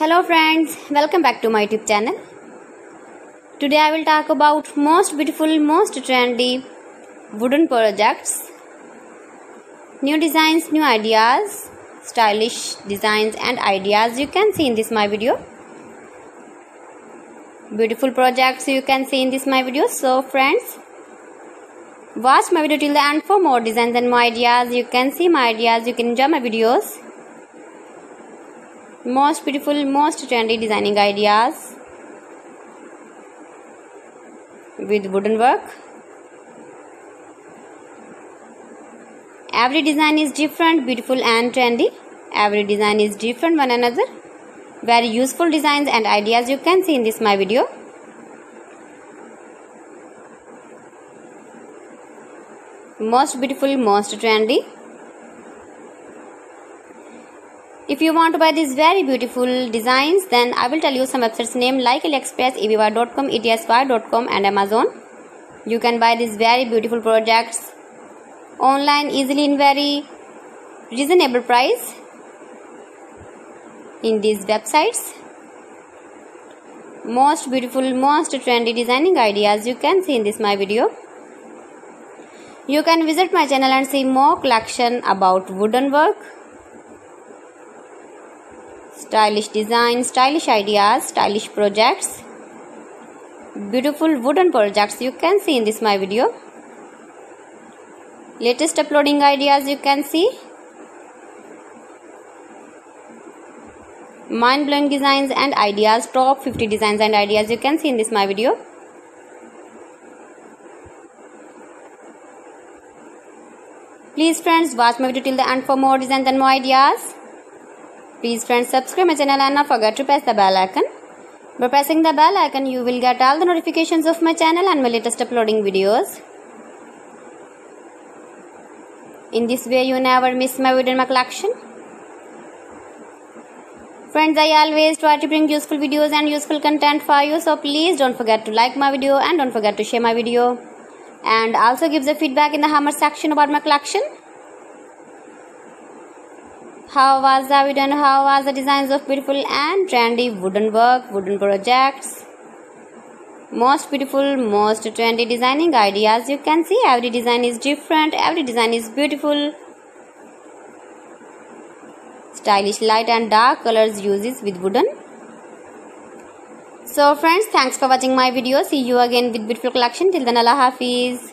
Hello friends, welcome back to my YouTube channel. Today I will talk about most beautiful, most trendy wooden projects, new designs, new ideas, stylish designs and ideas you can see in this my video. Beautiful projects you can see in this my video. So friends, watch my video till the end for more designs and more ideas. You can see my ideas, you can enjoy my videos. Most beautiful, most trendy designing ideas with wooden work. Every design is different, beautiful and trendy. Every design is different one another. Very useful designs and ideas you can see in this my video. Most beautiful, most trendy. If you want to buy these very beautiful designs, then I will tell you some websites name like AliExpress, eBay.com, etsy.com and Amazon. You can buy these very beautiful projects online easily in very reasonable price in these websites. Most beautiful, most trendy designing ideas you can see in this my video. You can visit my channel and see more collection about wooden work, stylish design, stylish ideas, stylish projects, beautiful wooden projects you can see in this my video. Latest uploading ideas you can see. Mind-blowing designs and ideas, top 50 designs and ideas you can see in this my video. Please friends, watch my video till the end for more designs and more ideas. Please friends, subscribe my channel and not forget to press the bell icon. By pressing the bell icon, you will get all the notifications of my channel and my latest uploading videos. In this way, you never miss my video in my collection. Friends, I always try to bring useful videos and useful content for you. So please don't forget to like my video and don't forget to share my video. And also give the feedback in the comment section about my collection. How was the video and how was the designs of beautiful and trendy wooden work, wooden projects. Most beautiful, most trendy designing ideas you can see. Every design is different, every design is beautiful. Stylish light and dark colors uses with wooden. So friends, thanks for watching my video. See you again with beautiful collection. Till then, Allah Hafiz.